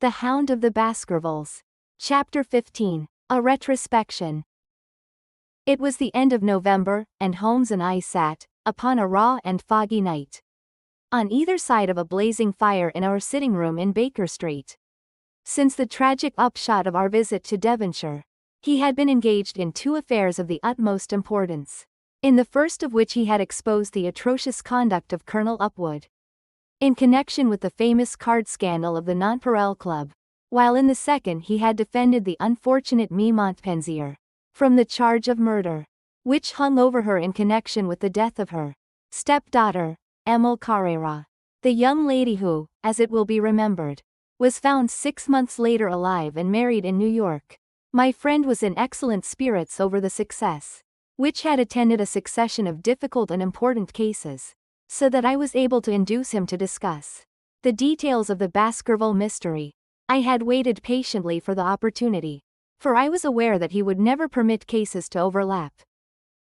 The Hound of the Baskervilles. Chapter 15. A Retrospection. It was the end of November, and Holmes and I sat, upon a raw and foggy night, on either side of a blazing fire in our sitting room in Baker Street. Since the tragic upshot of our visit to Devonshire, he had been engaged in two affairs of the utmost importance, in the first of which he had exposed the atrocious conduct of Colonel Upwood, in connection with the famous card scandal of the Nonpareil Club, while in the second he had defended the unfortunate Mie Montpensier from the charge of murder, which hung over her in connection with the death of her stepdaughter, Emile Carrera, the young lady who, as it will be remembered, was found 6 months later alive and married in New York. My friend was in excellent spirits over the success which had attended a succession of difficult and important cases, so that I was able to induce him to discuss the details of the Baskerville mystery. I had waited patiently for the opportunity, for I was aware that he would never permit cases to overlap,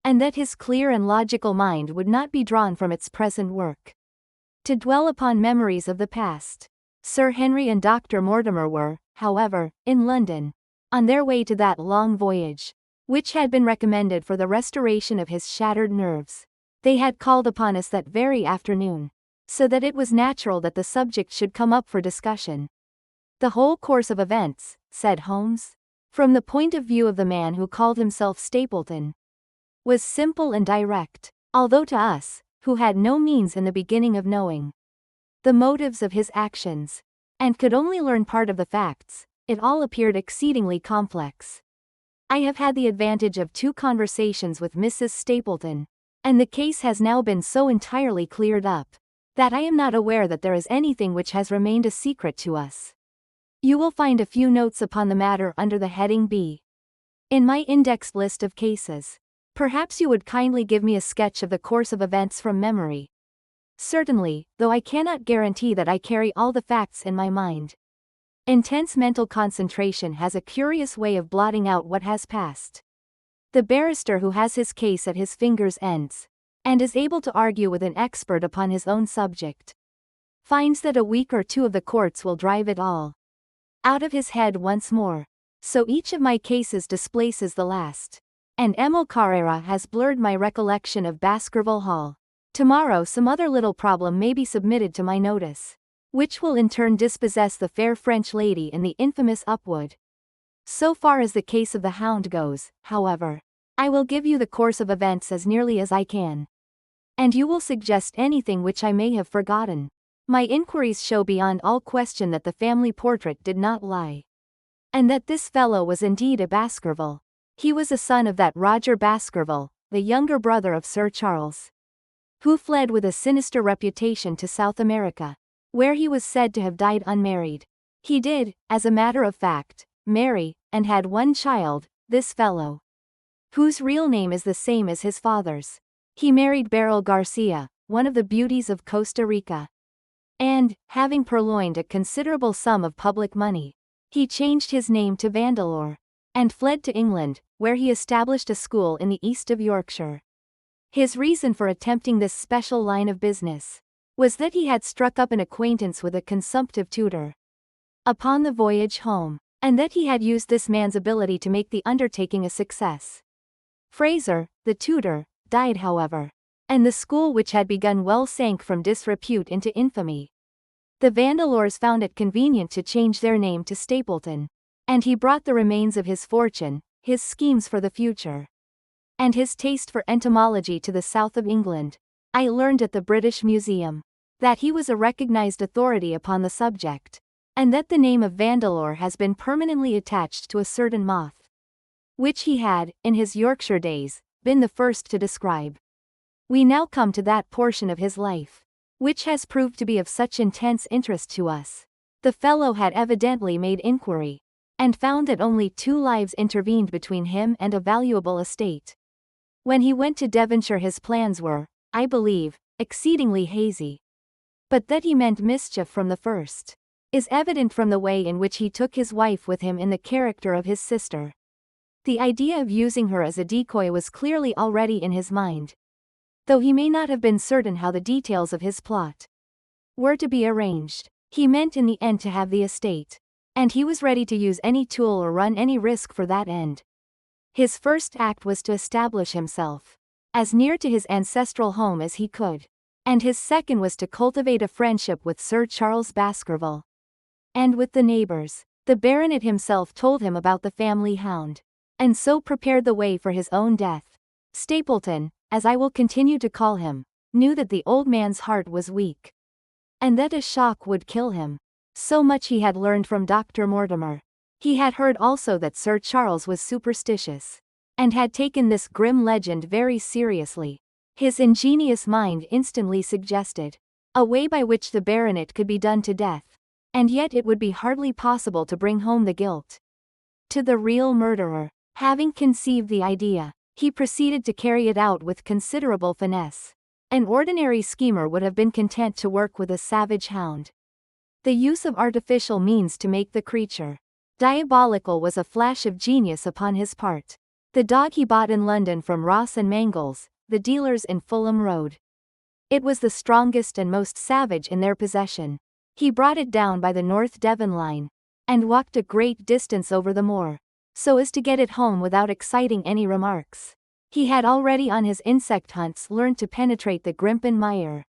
and that his clear and logical mind would not be drawn from its present work to dwell upon memories of the past. Sir Henry and Dr. Mortimer were, however, in London, on their way to that long voyage, which had been recommended for the restoration of his shattered nerves. They had called upon us that very afternoon, so that it was natural that the subject should come up for discussion. The whole course of events, said Holmes, from the point of view of the man who called himself Stapleton, was simple and direct, although to us, who had no means in the beginning of knowing the motives of his actions, and could only learn part of the facts, it all appeared exceedingly complex. I have had the advantage of 2 conversations with Mrs. Stapleton, and the case has now been so entirely cleared up, that I am not aware that there is anything which has remained a secret to us. You will find a few notes upon the matter under the heading B in my indexed list of cases. Perhaps you would kindly give me a sketch of the course of events from memory. Certainly, though I cannot guarantee that I carry all the facts in my mind. Intense mental concentration has a curious way of blotting out what has passed. The barrister who has his case at his fingers' ends, and is able to argue with an expert upon his own subject, finds that a week or 2 of the courts will drive it all out of his head once more. So each of my cases displaces the last, and Emile Carrera has blurred my recollection of Baskerville Hall. Tomorrow some other little problem may be submitted to my notice, which will in turn dispossess the fair French lady and the infamous Upwood. So far as the case of the Hound goes, however, I will give you the course of events as nearly as I can, and you will suggest anything which I may have forgotten. My inquiries show beyond all question that the family portrait did not lie, and that this fellow was indeed a Baskerville. He was a son of that Roger Baskerville, the younger brother of Sir Charles, who fled with a sinister reputation to South America, where he was said to have died unmarried. He did, as a matter of fact, marry, and had 1 child, this fellow, whose real name is the same as his father's. He married Beryl Garcia, one of the beauties of Costa Rica, and, having purloined a considerable sum of public money, he changed his name to Vandeleur, and fled to England, where he established a school in the east of Yorkshire. His reason for attempting this special line of business was that he had struck up an acquaintance with a consumptive tutor upon the voyage home, and that he had used this man's ability to make the undertaking a success. Fraser, the tutor, died however, and the school which had begun well sank from disrepute into infamy. The Vandeleurs found it convenient to change their name to Stapleton, and he brought the remains of his fortune, his schemes for the future, and his taste for entomology to the south of England. I learned at the British Museum that he was a recognized authority upon the subject, and that the name of Vandeleur has been permanently attached to a certain moth, which he had, in his Yorkshire days, been the first to describe. We now come to that portion of his life which has proved to be of such intense interest to us. The fellow had evidently made inquiry, and found that only 2 lives intervened between him and a valuable estate. When he went to Devonshire his plans were, I believe, exceedingly hazy. But that he meant mischief from the first is evident from the way in which he took his wife with him in the character of his sister. The idea of using her as a decoy was clearly already in his mind, though he may not have been certain how the details of his plot were to be arranged. He meant in the end to have the estate, and he was ready to use any tool or run any risk for that end. His first act was to establish himself as near to his ancestral home as he could, and his second was to cultivate a friendship with Sir Charles Baskerville and with the neighbors. The baronet himself told him about the family hound, and so prepared the way for his own death. Stapleton, as I will continue to call him, knew that the old man's heart was weak, and that a shock would kill him. So much he had learned from Dr. Mortimer. He had heard also that Sir Charles was superstitious, and had taken this grim legend very seriously. His ingenious mind instantly suggested a way by which the baronet could be done to death, and yet it would be hardly possible to bring home the guilt to the real murderer. Having conceived the idea, he proceeded to carry it out with considerable finesse. An ordinary schemer would have been content to work with a savage hound. The use of artificial means to make the creature diabolical was a flash of genius upon his part. The dog he bought in London from Ross and Mangles, the dealers in Fulham Road. It was the strongest and most savage in their possession. He brought it down by the North Devon line, and walked a great distance over the moor, so as to get it home without exciting any remarks. He had already on his insect hunts learned to penetrate the Grimpen mire,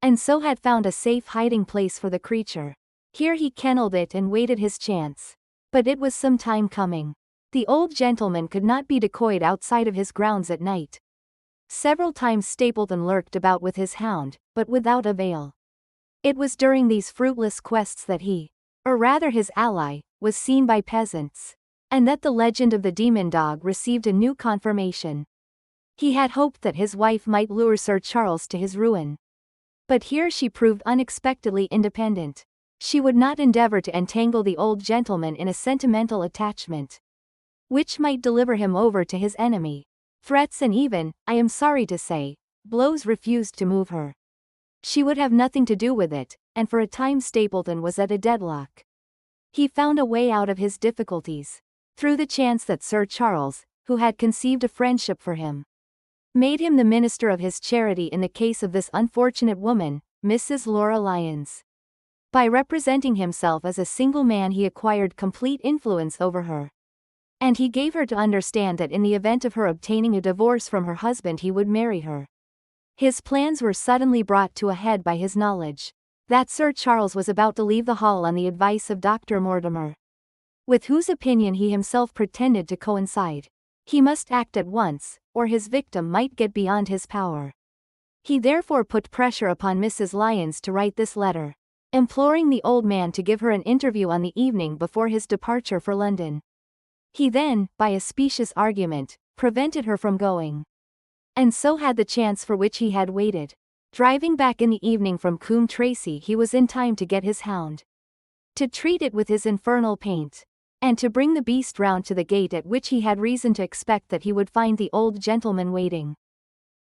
and so had found a safe hiding place for the creature. Here he kennelled it and waited his chance. But it was some time coming. The old gentleman could not be decoyed outside of his grounds at night. Several times Stapleton lurked about with his hound, but without avail. It was during these fruitless quests that he, or rather his ally, was seen by peasants, and that the legend of the demon dog received a new confirmation. He had hoped that his wife might lure Sir Charles to his ruin, but here she proved unexpectedly independent. She would not endeavor to entangle the old gentleman in a sentimental attachment, which might deliver him over to his enemy. Threats and even, I am sorry to say, blows refused to move her. She would have nothing to do with it, and for a time Stapleton was at a deadlock. He found a way out of his difficulties through the chance that Sir Charles, who had conceived a friendship for him, made him the minister of his charity in the case of this unfortunate woman, Mrs. Laura Lyons. By representing himself as a single man he acquired complete influence over her, and he gave her to understand that in the event of her obtaining a divorce from her husband he would marry her. His plans were suddenly brought to a head by his knowledge that Sir Charles was about to leave the hall on the advice of Dr. Mortimer, with whose opinion he himself pretended to coincide. He must act at once, or his victim might get beyond his power. He therefore put pressure upon Mrs. Lyons to write this letter, imploring the old man to give her an interview on the evening before his departure for London. He then, by a specious argument, prevented her from going, and so had the chance for which he had waited. Driving back in the evening from Coombe Tracey he was in time to get his hound, to treat it with his infernal paint, and to bring the beast round to the gate at which he had reason to expect that he would find the old gentleman waiting.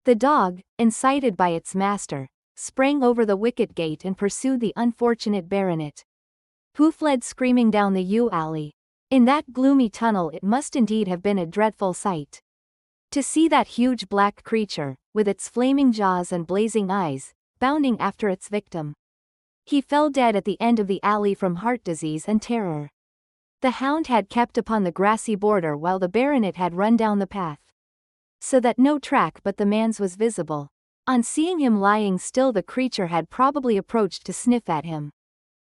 The dog, incited by its master, sprang over the wicket gate and pursued the unfortunate baronet, who fled screaming down the yew alley. In that gloomy tunnel it must indeed have been a dreadful sight to see that huge black creature, with its flaming jaws and blazing eyes, bounding after its victim. He fell dead at the end of the alley from heart disease and terror. The hound had kept upon the grassy border while the baronet had run down the path, so that no track but the man's was visible. On seeing him lying still the creature had probably approached to sniff at him,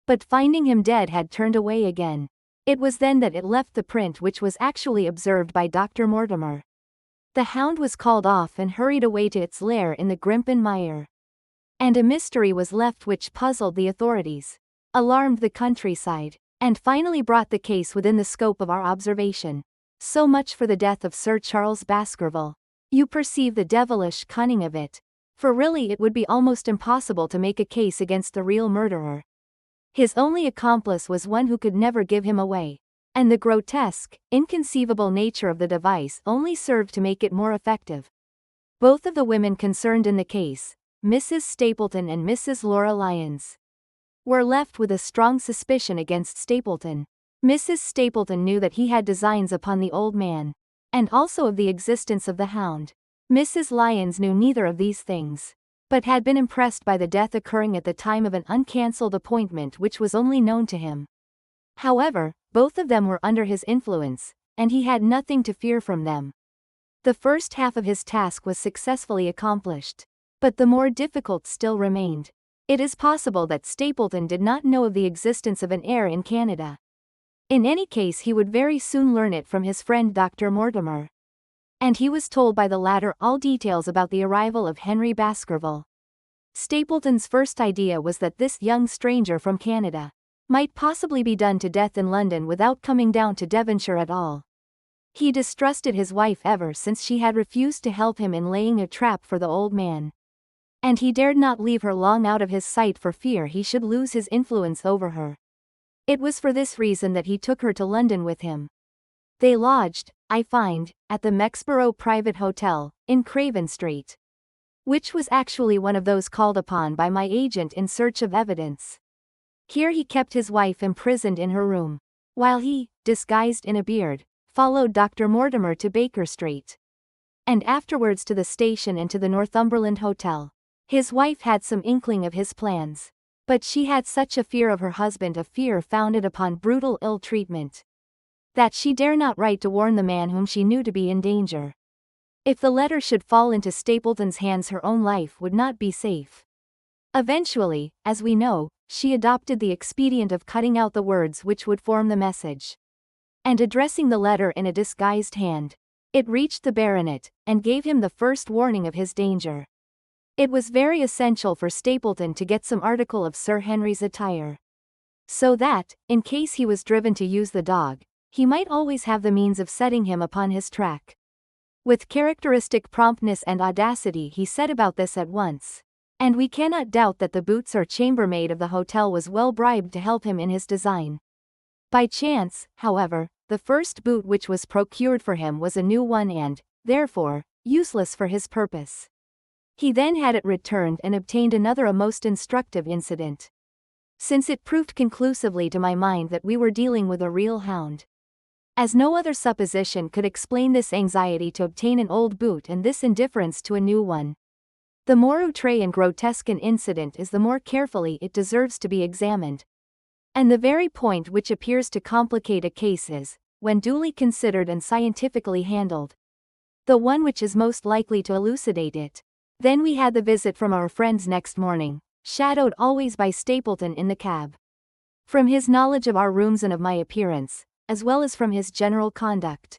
but finding him dead had turned away again. It was then that it left the print which was actually observed by Dr. Mortimer. The hound was called off and hurried away to its lair in the Grimpen mire, and a mystery was left which puzzled the authorities, alarmed the countryside, and finally brought the case within the scope of our observation. So much for the death of Sir Charles Baskerville. You perceive the devilish cunning of it. For really it would be almost impossible to make a case against the real murderer. His only accomplice was one who could never give him away, and the grotesque, inconceivable nature of the device only served to make it more effective. Both of the women concerned in the case, Mrs. Stapleton and Mrs. Laura Lyons, were left with a strong suspicion against Stapleton. Mrs. Stapleton knew that he had designs upon the old man, and also of the existence of the hound. Mrs. Lyons knew neither of these things, but had been impressed by the death occurring at the time of an uncancelled appointment which was only known to him. However, both of them were under his influence, and he had nothing to fear from them. The first half of his task was successfully accomplished. But the more difficult still remained. It is possible that Stapleton did not know of the existence of an heir in Canada. In any case, he would very soon learn it from his friend Dr. Mortimer. And he was told by the latter all details about the arrival of Henry Baskerville. Stapleton's first idea was that this young stranger from Canada might possibly be done to death in London without coming down to Devonshire at all. He distrusted his wife ever since she had refused to help him in laying a trap for the old man. And he dared not leave her long out of his sight for fear he should lose his influence over her. It was for this reason that he took her to London with him. They lodged, I find, at the Mexborough Private Hotel, in Craven Street, which was actually one of those called upon by my agent in search of evidence. Here he kept his wife imprisoned in her room, while he, disguised in a beard, followed Dr. Mortimer to Baker Street, and afterwards to the station and to the Northumberland Hotel. His wife had some inkling of his plans, but she had such a fear of her husband, a fear founded upon brutal ill treatment, that she dare not write to warn the man whom she knew to be in danger. If the letter should fall into Stapleton's hands, her own life would not be safe. Eventually, as we know, she adopted the expedient of cutting out the words which would form the message, and addressing the letter in a disguised hand. It reached the baronet, and gave him the first warning of his danger. It was very essential for Stapleton to get some article of Sir Henry's attire, so that, in case he was driven to use the dog, he might always have the means of setting him upon his track. With characteristic promptness and audacity he set about this at once, and we cannot doubt that the boots or chambermaid of the hotel was well bribed to help him in his design. By chance, however, the first boot which was procured for him was a new one and, therefore, useless for his purpose. He then had it returned and obtained another, a most instructive incident, since it proved conclusively to my mind that we were dealing with a real hound. As no other supposition could explain this anxiety to obtain an old boot and this indifference to a new one. The more outre and grotesque an incident is, the more carefully it deserves to be examined. And the very point which appears to complicate a case is, when duly considered and scientifically handled, the one which is most likely to elucidate it. Then we had the visit from our friends next morning, shadowed always by Stapleton in the cab. From his knowledge of our rooms and of my appearance, as well as from his general conduct,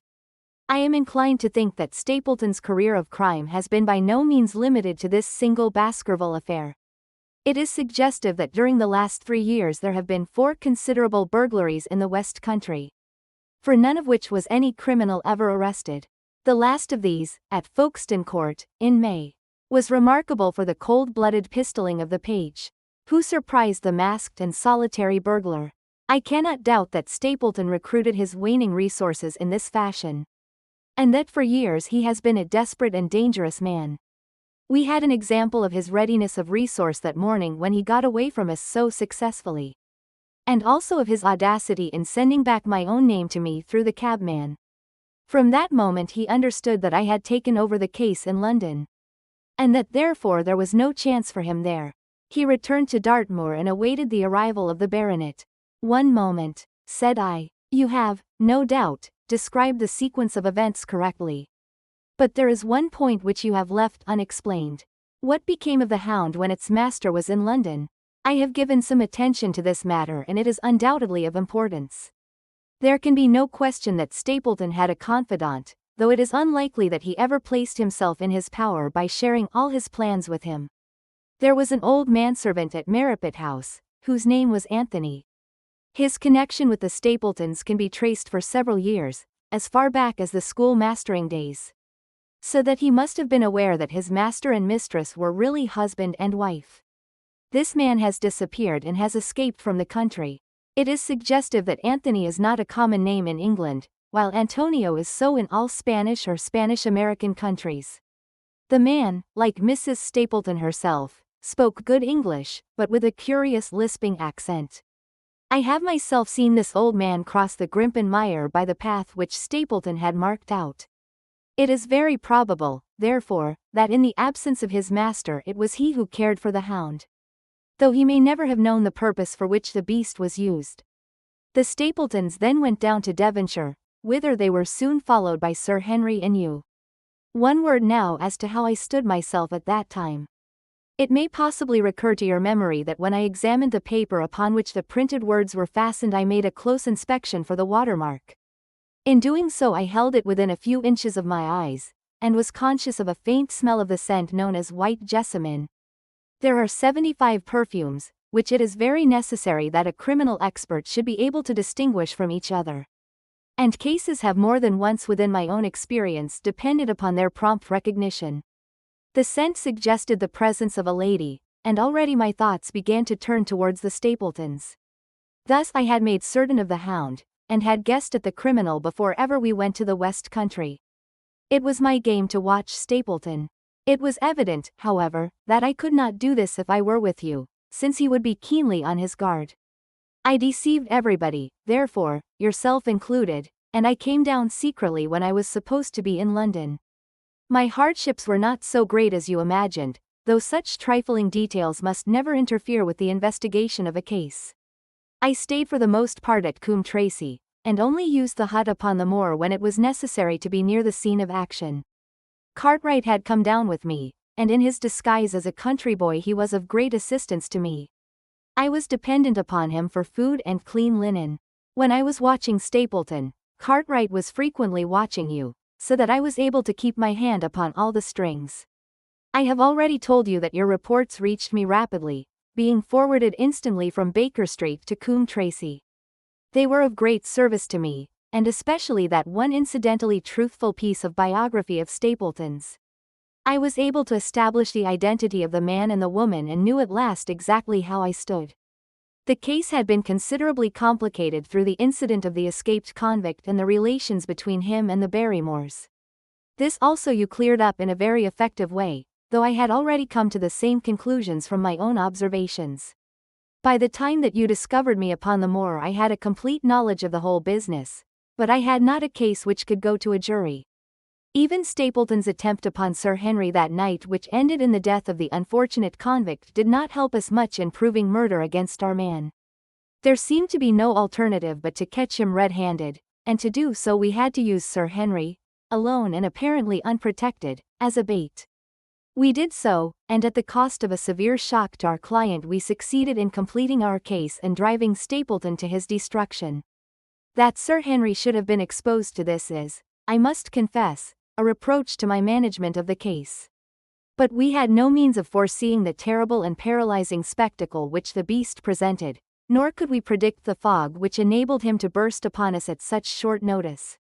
I am inclined to think that Stapleton's career of crime has been by no means limited to this single Baskerville affair. It is suggestive that during the last 3 years there have been 4 considerable burglaries in the West Country, for none of which was any criminal ever arrested. The last of these, at Folkestone Court, in May, was remarkable for the cold-blooded pistoling of the page, who surprised the masked and solitary burglar. I cannot doubt that Stapleton recruited his waning resources in this fashion, and that for years he has been a desperate and dangerous man. We had an example of his readiness of resource that morning when he got away from us so successfully, and also of his audacity in sending back my own name to me through the cabman. From that moment he understood that I had taken over the case in London, and that therefore there was no chance for him there. He returned to Dartmoor and awaited the arrival of the baronet. "One moment," said I. "You have, no doubt, described the sequence of events correctly. But there is one point which you have left unexplained. What became of the hound when its master was in London?" I have given some attention to this matter and it is undoubtedly of importance. There can be no question that Stapleton had a confidant, though it is unlikely that he ever placed himself in his power by sharing all his plans with him. There was an old manservant at Merripit House, whose name was Anthony. His connection with the Stapletons can be traced for several years, as far back as the school mastering days, so that he must have been aware that his master and mistress were really husband and wife. This man has disappeared and has escaped from the country. It is suggestive that Anthony is not a common name in England, while Antonio is so in all Spanish or Spanish-American countries. The man, like Mrs. Stapleton herself, spoke good English, but with a curious lisping accent. I have myself seen this old man cross the Grimpen Mire by the path which Stapleton had marked out. It is very probable, therefore, that in the absence of his master it was he who cared for the hound, though he may never have known the purpose for which the beast was used. The Stapletons then went down to Devonshire, whither they were soon followed by Sir Henry and you. One word now as to how I stood myself at that time. It may possibly recur to your memory that when I examined the paper upon which the printed words were fastened I made a close inspection for the watermark. In doing so I held it within a few inches of my eyes, and was conscious of a faint smell of the scent known as white jessamine. There are 75 perfumes, which it is very necessary that a criminal expert should be able to distinguish from each other. And cases have more than once within my own experience depended upon their prompt recognition. The scent suggested the presence of a lady, and already my thoughts began to turn towards the Stapletons. Thus I had made certain of the Hound, and had guessed at the criminal before ever we went to the West Country. It was my game to watch Stapleton. It was evident, however, that I could not do this if I were with you, since he would be keenly on his guard. I deceived everybody, therefore, yourself included, and I came down secretly when I was supposed to be in London. My hardships were not so great as you imagined, though such trifling details must never interfere with the investigation of a case. I stayed for the most part at Coombe Tracey, and only used the hut upon the moor when it was necessary to be near the scene of action. Cartwright had come down with me, and in his disguise as a country boy he was of great assistance to me. I was dependent upon him for food and clean linen. When I was watching Stapleton, Cartwright was frequently watching you, so that I was able to keep my hand upon all the strings. I have already told you that your reports reached me rapidly, being forwarded instantly from Baker Street to Coombe Tracey. They were of great service to me, and especially that one incidentally truthful piece of biography of Stapleton's. I was able to establish the identity of the man and the woman and knew at last exactly how I stood. The case had been considerably complicated through the incident of the escaped convict and the relations between him and the Barrymores. This also you cleared up in a very effective way, though I had already come to the same conclusions from my own observations. By the time that you discovered me upon the moor I had a complete knowledge of the whole business, but I had not a case which could go to a jury. Even Stapleton's attempt upon Sir Henry that night which ended in the death of the unfortunate convict did not help us much in proving murder against our man. There seemed to be no alternative but to catch him red-handed, and to do so we had to use Sir Henry, alone and apparently unprotected, as a bait. We did so, and at the cost of a severe shock to our client we succeeded in completing our case and driving Stapleton to his destruction. That Sir Henry should have been exposed to this is, I must confess, a reproach to my management of the case. But we had no means of foreseeing the terrible and paralyzing spectacle which the beast presented, nor could we predict the fog which enabled him to burst upon us at such short notice.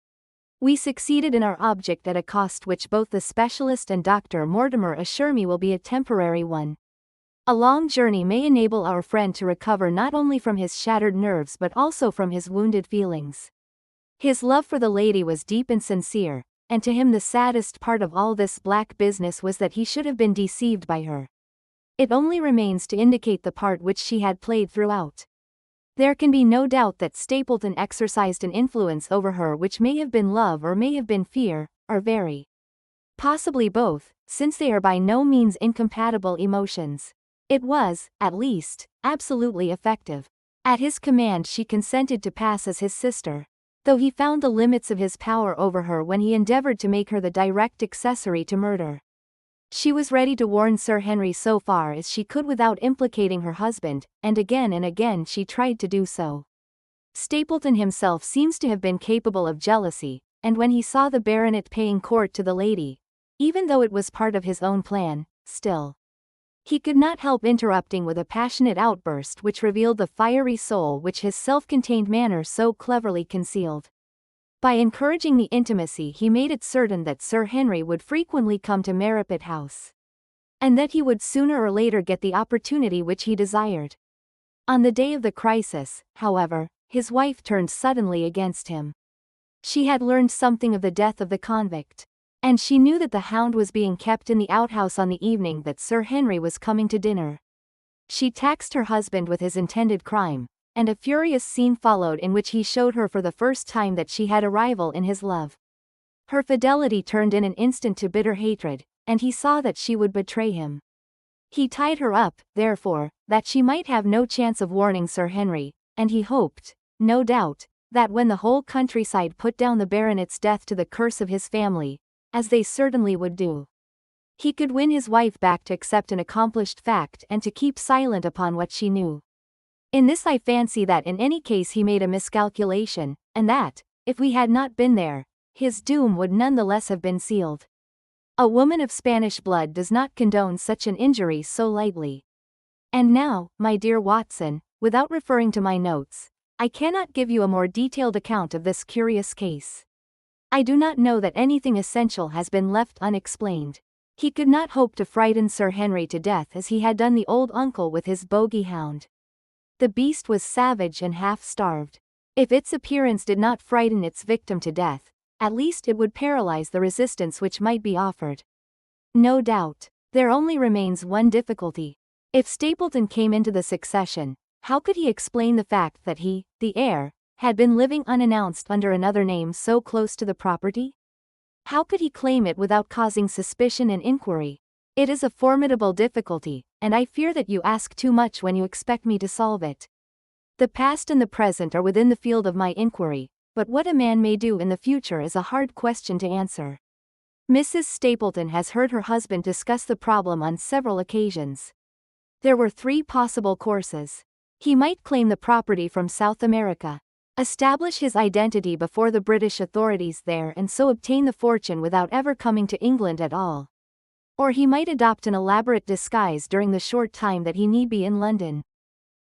We succeeded in our object at a cost which both the specialist and Dr. Mortimer assure me will be a temporary one. A long journey may enable our friend to recover not only from his shattered nerves but also from his wounded feelings. His love for the lady was deep and sincere, and to him the saddest part of all this black business was that he should have been deceived by her. It only remains to indicate the part which she had played throughout. There can be no doubt that Stapleton exercised an influence over her which may have been love or may have been fear, or very possibly both, since they are by no means incompatible emotions. It was, at least, absolutely effective. At his command she consented to pass as his sister, though he found the limits of his power over her when he endeavored to make her the direct accessory to murder. She was ready to warn Sir Henry so far as she could without implicating her husband, and again she tried to do so. Stapleton himself seems to have been capable of jealousy, and when he saw the baronet paying court to the lady, even though it was part of his own plan, still, he could not help interrupting with a passionate outburst which revealed the fiery soul which his self-contained manner so cleverly concealed. By encouraging the intimacy he made it certain that Sir Henry would frequently come to Merripit House, and that he would sooner or later get the opportunity which he desired. On the day of the crisis, however, his wife turned suddenly against him. She had learned something of the death of the convict, and she knew that the Hound was being kept in the outhouse on the evening that Sir Henry was coming to dinner. She taxed her husband with his intended crime, and a furious scene followed in which he showed her for the first time that she had a rival in his love. Her fidelity turned in an instant to bitter hatred, and he saw that she would betray him. He tied her up, therefore, that she might have no chance of warning Sir Henry, and he hoped, no doubt, that when the whole countryside put down the baronet's death to the curse of his family, as they certainly would do, he could win his wife back to accept an accomplished fact and to keep silent upon what she knew. In this I fancy that in any case he made a miscalculation, and that, if we had not been there, his doom would none the less have been sealed. A woman of Spanish blood does not condone such an injury so lightly. And now, my dear Watson, without referring to my notes, I cannot give you a more detailed account of this curious case. I do not know that anything essential has been left unexplained. He could not hope to frighten Sir Henry to death as he had done the old uncle with his bogey hound. The beast was savage and half-starved. If its appearance did not frighten its victim to death, at least it would paralyze the resistance which might be offered. No doubt, there only remains one difficulty. If Stapleton came into the succession, how could he explain the fact that he, the heir, had been living unannounced under another name so close to the property? How could he claim it without causing suspicion and inquiry? It is a formidable difficulty, and I fear that you ask too much when you expect me to solve it. The past and the present are within the field of my inquiry, but what a man may do in the future is a hard question to answer. Mrs. Stapleton has heard her husband discuss the problem on several occasions. There were 3 possible courses. He might claim the property from South America, establish his identity before the British authorities there and so obtain the fortune without ever coming to England at all. Or he might adopt an elaborate disguise during the short time that he need be in London.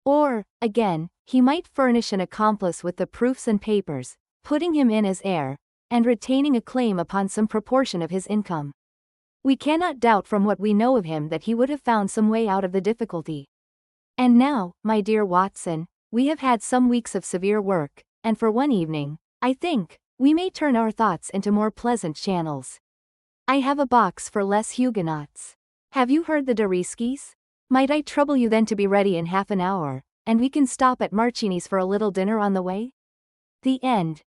Or, again, he might furnish an accomplice with the proofs and papers, putting him in as heir, and retaining a claim upon some proportion of his income. We cannot doubt from what we know of him that he would have found some way out of the difficulty. And now, my dear Watson, we have had some weeks of severe work, and for one evening, I think, we may turn our thoughts into more pleasant channels. I have a box for Les Huguenots. Have you heard the Deriskis? Might I trouble you then to be ready in half an hour, and we can stop at Marchini's for a little dinner on the way? The End.